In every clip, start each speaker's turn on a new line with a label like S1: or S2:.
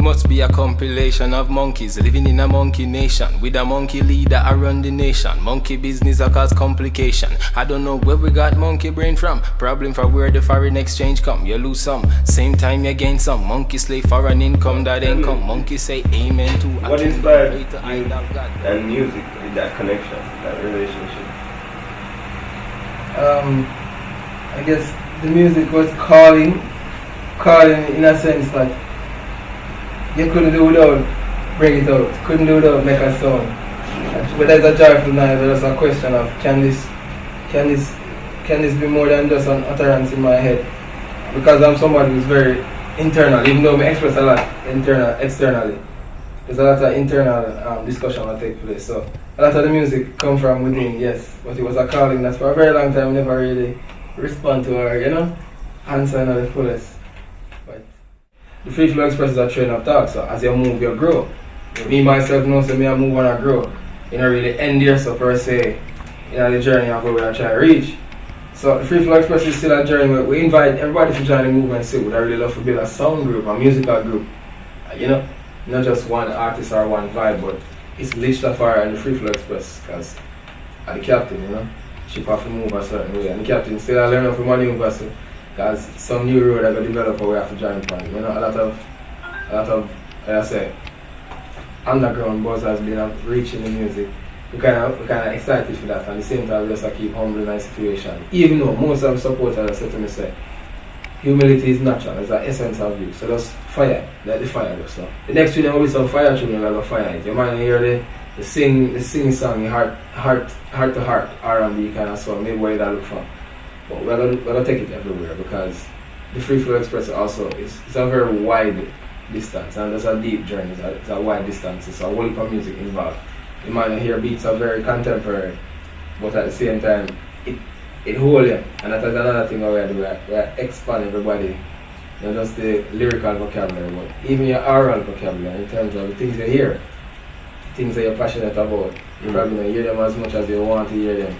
S1: We must be a compilation of monkeys living in a monkey nation. With a monkey leader I run the nation. Monkey business a cause complication. I don't know where we got monkey brain from. Problem for where the foreign exchange come. You lose some, same time you gain some. Monkey slave for an income that ain't come. Monkey say amen to.
S2: What inspired you and music with that connection, that relationship?
S3: I guess the music was calling in a sense that you couldn't do without bring it out, couldn't do without make a sound. Whether it's a joyful noise or just a question of can this be more than just an utterance in my head? Because I'm somebody who's very internal, even though I express a lot externally. There's a lot of internal discussion that take place. So a lot of the music come from within, yes. But it was a calling that for a very long time I never really respond to or, answer in the fullest. But the Freeflow Express is a train of thought, so as you move, you grow. Me myself know so me I move and I grow. You don't really end there so per se, the journey of where we are trying to reach. So the Freeflow Express is still a journey where we invite everybody to join the movement too. We'd really love to build a sound group, a musical group. Not just one artist or one vibe, but it's LIJ TAFARI and the Freeflow Express, because I'm the captain, ship have to move a certain way. And the captain still learn how to maneuver, so, because some new road I got developed we have to join upon. A lot of, like I say, underground buzz has been reaching the music. We're kind of excited for that, and at the same time we just keep humbling our situation. Even though most of the supporters said to me, say, humility is natural, it's the essence of you. So just fire, let the fire go. So the next tune there will be some fire tune, you're going to fire it. You might hear the sing song, heart to heart, R&B kind of song, maybe where that look from. But we're going to take it everywhere, because the Freeflow Express also is a very wide distance, and it's a deep journey, it's a wide distance, it's a whole heap of music involved. You might hear beats are very contemporary, but at the same time, it holds you. And that is another thing we do, we expand everybody, not just the lyrical vocabulary, but even your oral vocabulary in terms of the things you hear, things that you're passionate about. You probably don't hear them as much as you want to hear them.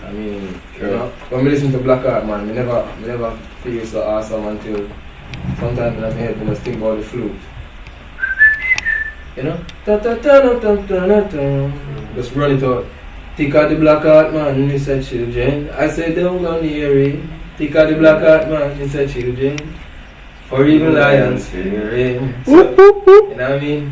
S3: I mean, when we listen to Black Art, man, we never feel so awesome until sometimes in my head we just think about the flute. Just run it out. Take out the Black Art, man, he said children. I said don't go near it. Take out the Black Art, man, he said children. For even lions fearing. You know what I mean?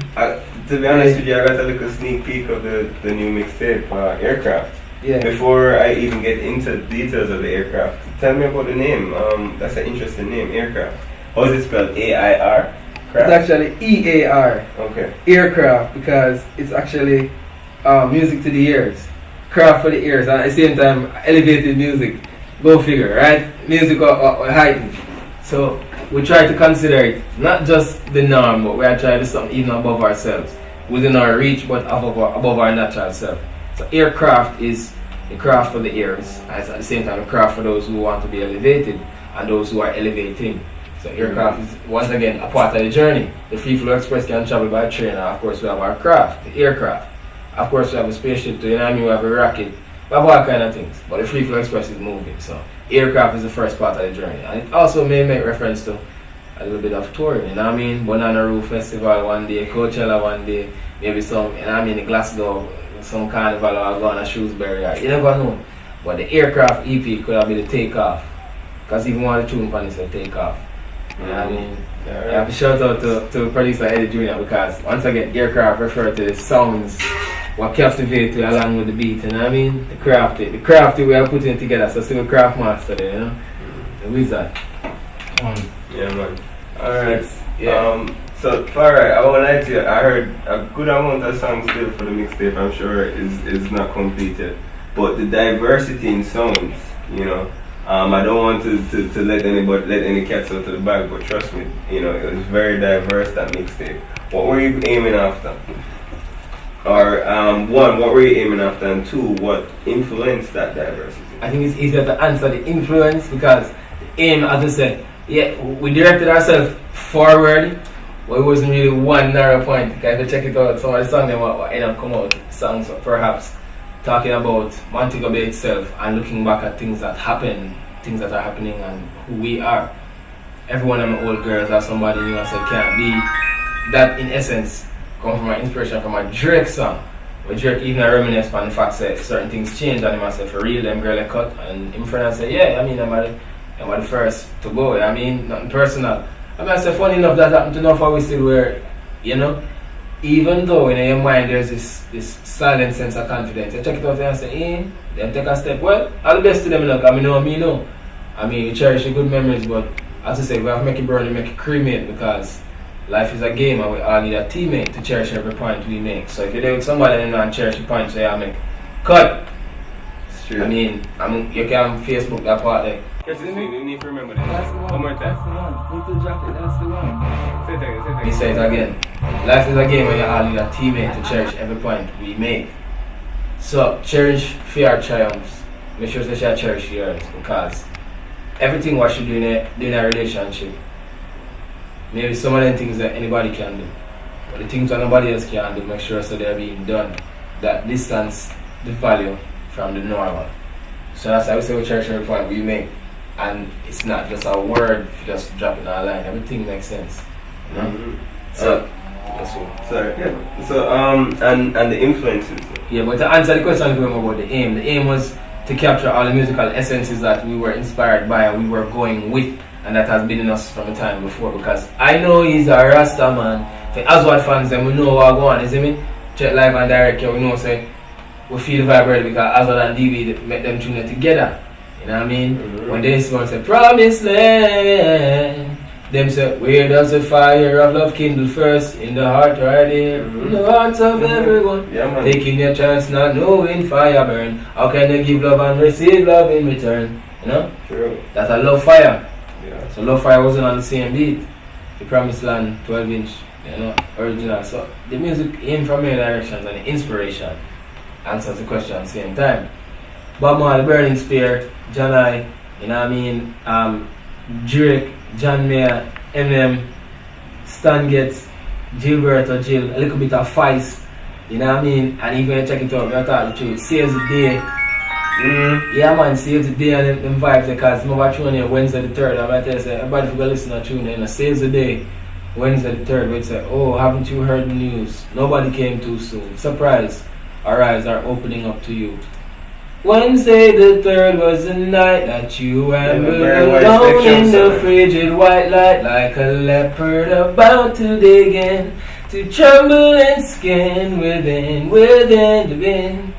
S2: To be honest with you, I got a little sneak peek of the new mixtape, Aircraft.
S3: Yeah.
S2: Before I even get into details of the Aircraft, tell me about the name. That's an interesting name, Aircraft. How is it spelled? A-I-R?
S3: It's actually E-A-R.
S2: Okay.
S3: Aircraft, because it's actually music to the ears. Craft for the ears, and at the same time, elevated music. Go figure, right? Music or heightened. So we try to consider it not just the norm, but we are trying to do something even above ourselves, within our reach, but above our natural self. So Aircraft is the craft for the ears, and it's at the same time a craft for those who want to be elevated and those who are elevating. So Aircraft is once again a part of the journey. The Freeflow Express can travel by train, and of course we have our craft, the aircraft. Of course we have a spaceship too, we have a rocket, we have all kind of things. But the Freeflow Express is moving, so Aircraft is the first part of the journey. And it also may make reference to a little bit of touring, Banana Roof Festival one day, Coachella one day, maybe some, the Glasgow, some carnival or go on a Shrewsbury, you never know. But the Aircraft EP could have been the takeoff, because even one of the tune panels said takeoff. You know what I mean? Yeah, right. I have to shout out to producer Eddie Jr. because once again, Aircraft refer to the sounds what captivate you along with the beat, you know what I mean? The crafty we are putting together, so still craft master there, the wizard.
S2: Yeah, man. Alright. Yeah. So alright, I would like to, I heard a good amount of songs still for the mixtape, I'm sure is not completed. But the diversity in sounds, I don't want to let any cats out of the bag, but trust me, it was very diverse, that mixtape. What were you aiming after? Or one, what were you aiming after? And two, what influenced that diversity?
S3: I think it's easier to answer the influence because the aim, as I said, we directed ourselves forward, but it wasn't really one narrow point. If you check it out, some of the songs that end up come out, songs perhaps talking about Montego Bay itself and looking back at things that happen, things that are happening and who we are. Every one of my old girls are somebody new I said can't be. that in essence come from an inspiration from a Drake song. Where Drake even reminisce on the fact that certain things change and him say for real them girl they cut and him friend say yeah, I mean I'm the first to go, I mean nothing personal. I mean I say funny enough that happened to enough how we still were, you know, even though in your mind there's this silent sense of confidence. You check it out there and say, them take a step, well, all the best to them look, I mean know. I mean we cherish the good memories, but as I say, we have to make it burn and make it cremate because life is a game and we all need a teammate to cherish every point we make. So if you're there with somebody and you don't cherish the points I make, cut!
S2: It's true.
S3: I mean, you can Facebook that part there.
S2: Yes, we need to remember that.
S3: That's the one.
S2: One more time.
S3: That's the one. Need to drop it, that's the one.
S2: Say it again,
S3: He says again, life is a game where you all need a teammate to cherish every point we make. So cherish fear triumphs. Make sure that you cherish yours because everything what you do in a relationship, maybe some of the things that anybody can do, but the things that nobody else can do, make sure so they're being done. That distance the value from the normal. So that's how we say we cherish every point we make. And it's not just a word just dropping a line. Everything makes sense. You know?
S2: Mm-hmm.
S3: So that's all.
S2: Sorry. Yeah. So and the influences.
S3: Yeah, but to answer the question about the aim was to capture all the musical essences that we were inspired by and we were going with, and that has been in us from the time before. Because I know he's a Rasta man. For Aswad fans, then we know what go on. You see me? Check live and direct here. We know say we feel the vibe already because Aswad and DB make them tune it together. You know what I mean? Mm-hmm. When they one say Promised Land, them say where does the fire of love kindle first? In the heart right here, in the hearts of everyone.
S2: Yeah,
S3: taking your chance, not knowing fire burn. How can they give love and receive love in return? You know?
S2: True.
S3: That's a love fire.
S2: Yeah.
S3: So love fire wasn't on the same beat. The Promised Land 12-inch, you know, original. So the music came from many directions and the inspiration answers the question at the same time. Bob Marley, Burning Spear, John I, you know what I mean, Drake, John Mayer, MM, Stan Getz, Gilberto Jill, a little bit of Feist, you know what I mean, and even when you check it out, you're talking the truth, Saves the Day. Yeah man, Saves the Day and them vibes because remember tuning here Wednesday the 3rd, I'm going to tell you, everybody forgot to listen to tune in, Saves the Day, Wednesday the 3rd, we say, oh, haven't you heard the news? Nobody came too soon. Surprise, our eyes are opening up to you. Wednesday the 3rd was the night that you and me alone in the frigid white light, like a leopard about to dig in, to tremble and skin within the bin.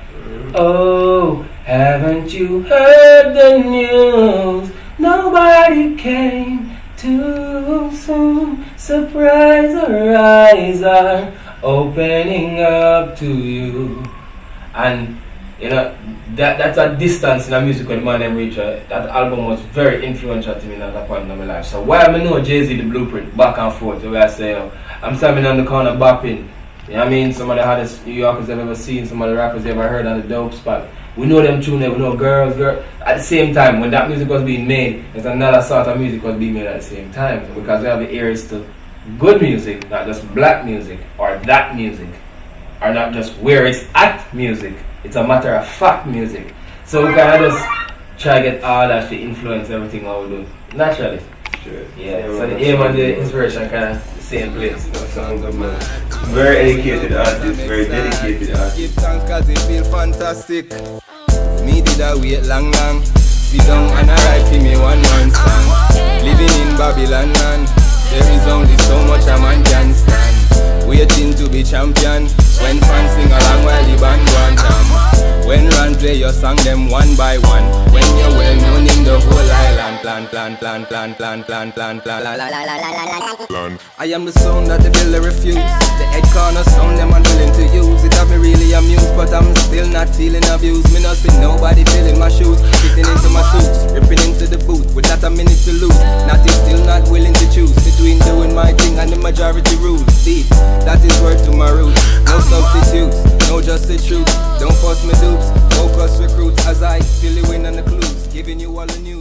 S3: Oh, haven't you heard the news? Nobody came too soon. Surprise, our eyes are opening up to you. And you know, that's a distance in a music when the man them reach. That album was very influential to me at that point in my life. So while I know Jay-Z the blueprint back and forth, the way I say, I'm standing on the corner bopping. You know what I mean? Some of the hottest New Yorkers I've ever seen, some of the rappers I've ever heard on the dope spot. We know them tune, we know girls. At the same time, when that music was being made, there's another sort of music was being made at the same time. Because we have the ears to good music, not just black music or that music, or not just where it's at music. It's a matter of fact music. So we kind of just try to get all that to influence everything what we do. Naturally.
S2: Sure.
S3: Yeah, so the aim and the inspiration kind of the same place.
S2: That sounds good, man. Very educated artist, very dedicated artist.
S4: Give thanks cause they feel fantastic. Me did a wait long. Sit down and I write for me one man song. Living in Babylon land. There is only so much a man can stand. Waiting to be champion. When fans sing along while the band go on jam. When run play your song them one by one. When you're well known in the whole island. Plan. I am the sound that the builder refuse. The head corner sound them unwilling to use. It have me really amused, but I'm still not feeling abused. Me not see nobody feeling my shoes. Fitting into my suits, ripping into the boot. With not a minute to lose. Nothing still not willing to choose between doing my thing and the majority rules. Deep, that is word to my roots. No substitutes, no just the truth. Don't force me dupes, focus recruits as I fill you in on the clues, giving you all the news.